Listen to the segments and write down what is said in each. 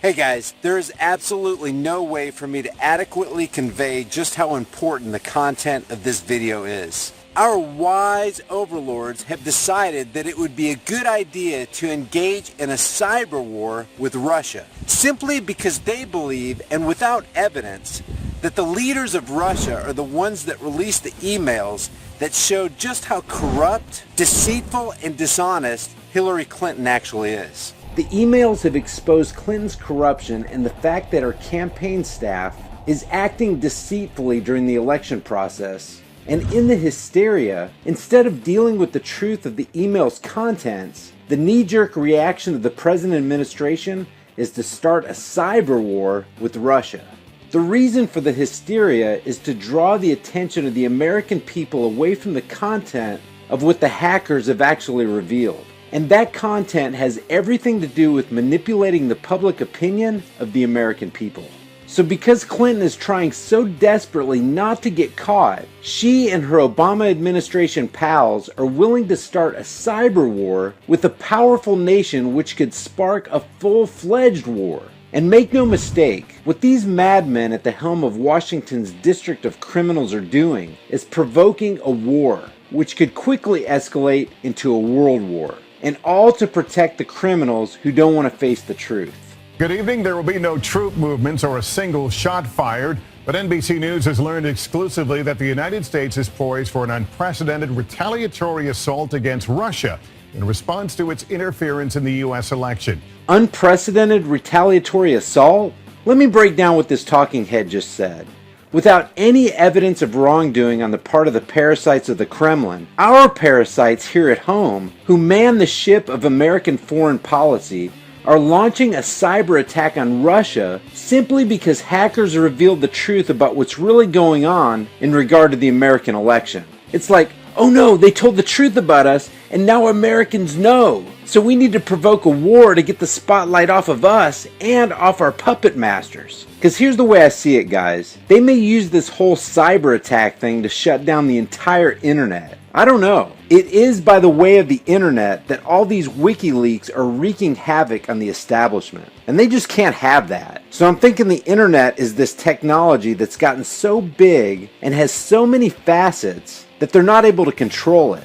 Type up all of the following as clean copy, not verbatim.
Hey guys, there is absolutely no way for me to adequately convey just how important the content of this video is. Our wise overlords have decided that it would be a good idea to engage in a cyber war with Russia, simply because they believe, and without evidence, that the leaders of Russia are the ones that released the emails that showed just how corrupt, deceitful, and dishonest Hillary Clinton actually is. The emails have exposed Clinton's corruption and the fact that her campaign staff is acting deceitfully during the election process. And in the hysteria, instead of dealing with the truth of the email's contents, the knee-jerk reaction of the present administration is to start a cyber war with Russia. The reason for the hysteria is to draw the attention of the American people away from the content of what the hackers have actually revealed. And that content has everything to do with manipulating the public opinion of the American people. So because Clinton is trying so desperately not to get caught, she and her Obama administration pals are willing to start a cyber war with a powerful nation which could spark a full-fledged war. And make no mistake, what these madmen at the helm of Washington's District of Criminals are doing is provoking a war, which could quickly escalate into a world war. And all to protect the criminals who don't want to face the truth. Good evening. There will be no troop movements or a single shot fired, but NBC News has learned exclusively that the United States is poised for an unprecedented retaliatory assault against Russia in response to its interference in the U.S. election. Unprecedented retaliatory assault? Let me break down what this talking head just said. Without any evidence of wrongdoing on the part of the parasites of the Kremlin, our parasites here at home, who man the ship of American foreign policy, are launching a cyber attack on Russia simply because hackers revealed the truth about what's really going on in regard to the American election. It's like, oh no, they told the truth about us and now Americans know. So we need to provoke a war to get the spotlight off of us and off our puppet masters. Because here's the way I see it, guys. They may use this whole cyber attack thing to shut down the entire internet. I don't know. It is by the way of the internet that all these WikiLeaks are wreaking havoc on the establishment. And they just can't have that. So I'm thinking the internet is this technology that's gotten so big and has so many facets that they're not able to control it.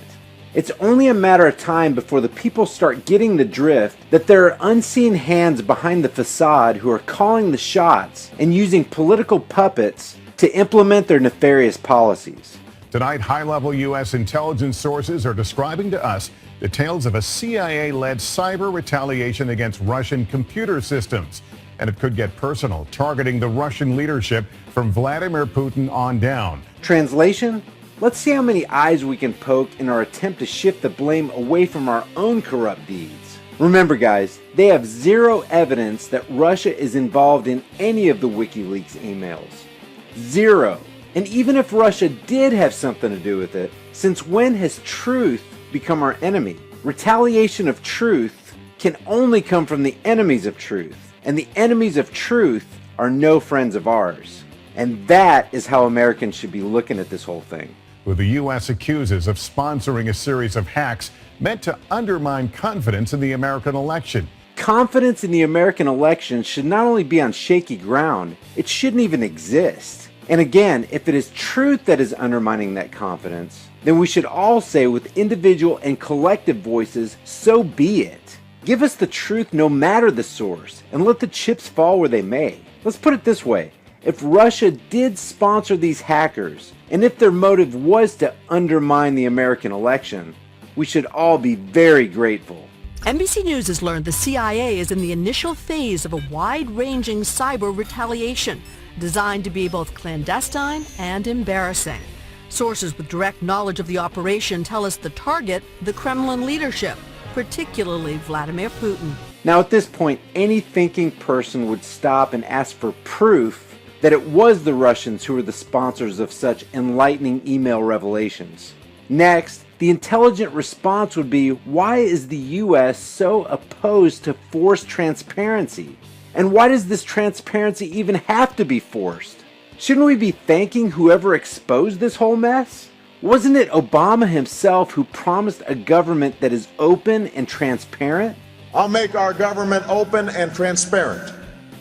It's only a matter of time before the people start getting the drift that there are unseen hands behind the facade who are calling the shots and using political puppets to implement their nefarious policies. Tonight, high-level U.S. intelligence sources are describing to us the tales of a CIA-led cyber retaliation against Russian computer systems. And it could get personal, targeting the Russian leadership from Vladimir Putin on down. Translation? Let's see how many eyes we can poke in our attempt to shift the blame away from our own corrupt deeds. Remember guys, they have zero evidence that Russia is involved in any of the WikiLeaks emails. Zero. And even if Russia did have something to do with it, since when has truth become our enemy? Retaliation of truth can only come from the enemies of truth. And the enemies of truth are no friends of ours. And that is how Americans should be looking at this whole thing. Who the U.S. accuses of sponsoring a series of hacks meant to undermine confidence in the American election. Confidence in the American election should not only be on shaky ground, it shouldn't even exist. And again, if it is truth that is undermining that confidence, then we should all say with individual and collective voices, so be it. Give us the truth no matter the source, and let the chips fall where they may. Let's put it this way. If Russia did sponsor these hackers, and if their motive was to undermine the American election, we should all be very grateful. NBC News has learned the CIA is in the initial phase of a wide-ranging cyber retaliation designed to be both clandestine and embarrassing. Sources with direct knowledge of the operation tell us the target, the Kremlin leadership, particularly Vladimir Putin. Now at this point, any thinking person would stop and ask for proof that it was the Russians who were the sponsors of such enlightening email revelations. Next, the intelligent response would be, why is the US so opposed to forced transparency? And why does this transparency even have to be forced? Shouldn't we be thanking whoever exposed this whole mess? Wasn't it Obama himself who promised a government that is open and transparent? I'll make our government open and transparent.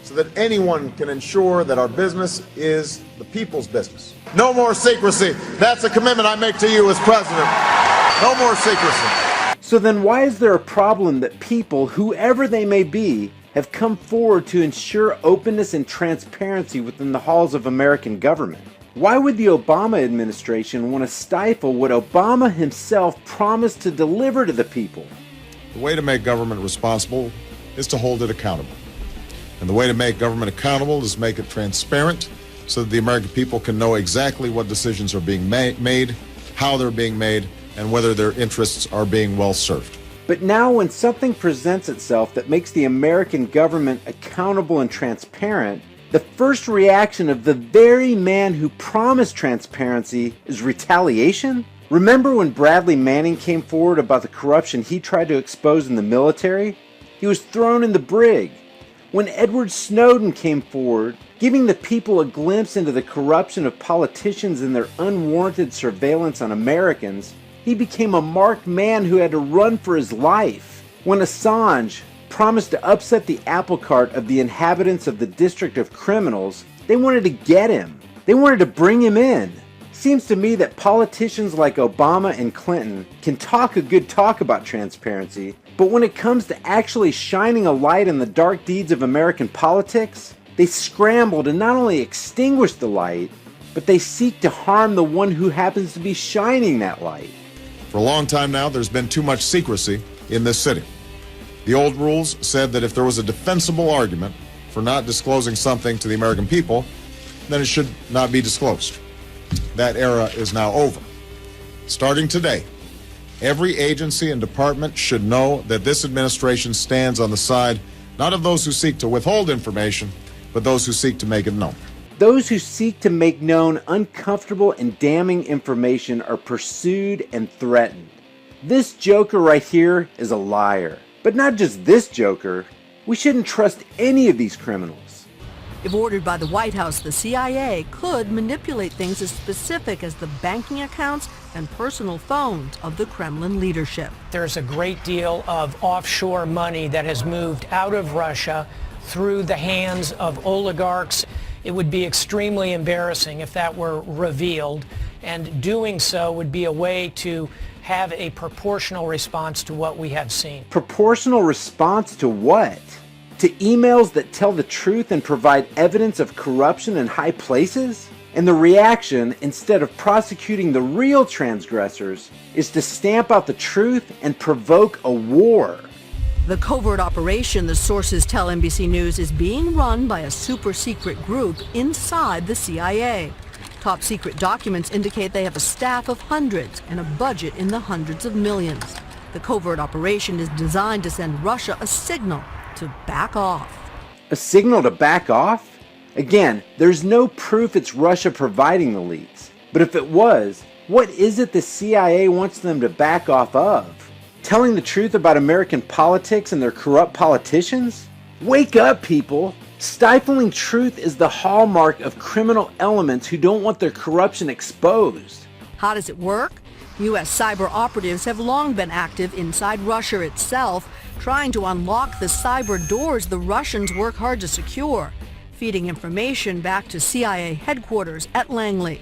so that anyone can ensure that our business is the people's business. No more secrecy. That's a commitment I make to you as president. No more secrecy. So then why is there a problem that people, whoever they may be, have come forward to ensure openness and transparency within the halls of American government? Why would the Obama administration want to stifle what Obama himself promised to deliver to the people? The way to make government responsible is to hold it accountable. And the way to make government accountable is make it transparent so that the American people can know exactly what decisions are being made, how they're being made, and whether their interests are being well served. But now when something presents itself that makes the American government accountable and transparent, the first reaction of the very man who promised transparency is retaliation? Remember when Bradley Manning came forward about the corruption he tried to expose in the military? He was thrown in the brig. When Edward Snowden came forward, giving the people a glimpse into the corruption of politicians and their unwarranted surveillance on Americans, he became a marked man who had to run for his life. When Assange promised to upset the apple cart of the inhabitants of the District of Criminals, they wanted to get him. They wanted to bring him in. Seems to me that politicians like Obama and Clinton can talk a good talk about transparency, but when it comes to actually shining a light on the dark deeds of American politics, they scramble to not only extinguish the light, but they seek to harm the one who happens to be shining that light. For a long time now, there's been too much secrecy in this city. The old rules said that if there was a defensible argument for not disclosing something to the American people, then it should not be disclosed. That era is now over. Starting today, every agency and department should know that this administration stands on the side not of those who seek to withhold information, but those who seek to make it known. Those who seek to make known uncomfortable and damning information are pursued and threatened. This joker right here is a liar. But not just this joker. We shouldn't trust any of these criminals. If ordered by the White House, the CIA could manipulate things as specific as the banking accounts and personal phones of the Kremlin leadership. There's a great deal of offshore money that has moved out of Russia through the hands of oligarchs. It would be extremely embarrassing if that were revealed, and doing so would be a way to have a proportional response to what we have seen. Proportional response to what? To emails that tell the truth and provide evidence of corruption in high places? And the reaction, instead of prosecuting the real transgressors, is to stamp out the truth and provoke a war. The covert operation, the sources tell NBC News, is being run by a super-secret group inside the CIA. Top-secret documents indicate they have a staff of hundreds and a budget in the hundreds of millions. The covert operation is designed to send Russia a signal to back off. A signal to back off? Again, there's no proof it's Russia providing the leaks. But if it was, what is it the CIA wants them to back off of? Telling the truth about American politics and their corrupt politicians? Wake up, people! Stifling truth is the hallmark of criminal elements who don't want their corruption exposed. How does it work? U.S. cyber operatives have long been active inside Russia itself, trying to unlock the cyber doors the Russians work hard to secure, feeding information back to CIA headquarters at Langley.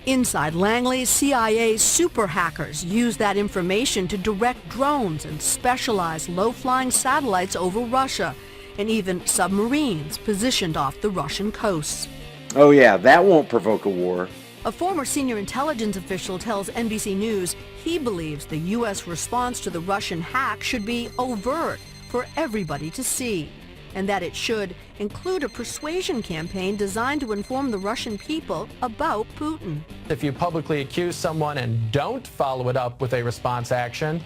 Inside Langley, CIA super hackers use that information to direct drones and specialized low-flying satellites over Russia, and even submarines positioned off the Russian coasts. Oh yeah, that won't provoke a war. A former senior intelligence official tells NBC News he believes the U.S. response to the Russian hack should be overt for everybody to see, and that it should include a persuasion campaign designed to inform the Russian people about Putin. If you publicly accuse someone and don't follow it up with a response action,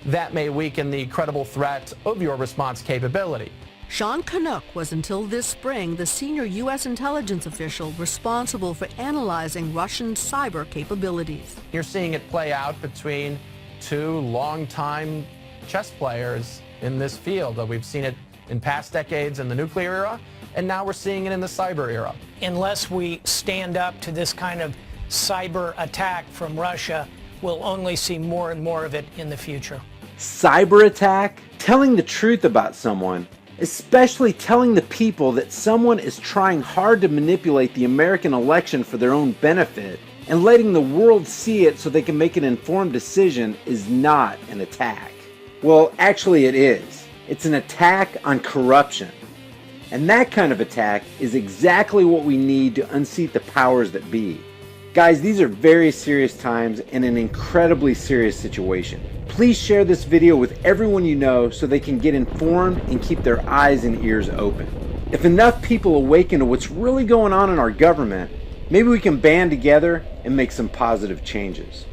that may weaken the credible threat of your response capability. Sean Canuck was until this spring the senior U.S. intelligence official responsible for analyzing Russian cyber capabilities. You're seeing it play out between two longtime chess players in this field. We've seen it in past decades in the nuclear era, and now we're seeing it in the cyber era. Unless we stand up to this kind of cyber attack from Russia, we'll only see more and more of it in the future. Cyber attack? Telling the truth about someone especially telling the people that someone is trying hard to manipulate the American election for their own benefit and letting the world see it so they can make an informed decision is not an attack. Well, actually it is. It's an attack on corruption. And that kind of attack is exactly what we need to unseat the powers that be. Guys, these are very serious times and an incredibly serious situation. Please share this video with everyone you know so they can get informed and keep their eyes and ears open. If enough people awaken to what's really going on in our government, maybe we can band together and make some positive changes.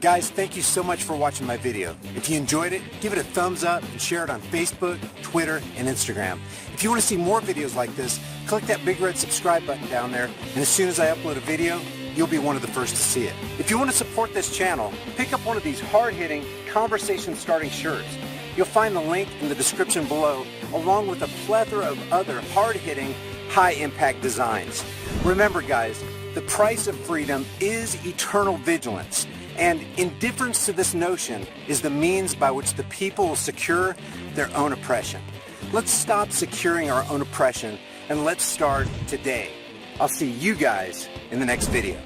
Guys, thank you so much for watching my video. If you enjoyed it, give it a thumbs up and share it on Facebook, Twitter, and Instagram. If you want to see more videos like this, click that big red subscribe button down there, and as soon as I upload a video, you'll be one of the first to see it. If you want to support this channel, pick up one of these hard-hitting, conversation-starting shirts. You'll find the link in the description below, along with a plethora of other hard-hitting, high-impact designs. Remember, guys, the price of freedom is eternal vigilance. And indifference to this notion is the means by which the people will secure their own oppression. Let's stop securing our own oppression and let's start today. I'll see you guys in the next video.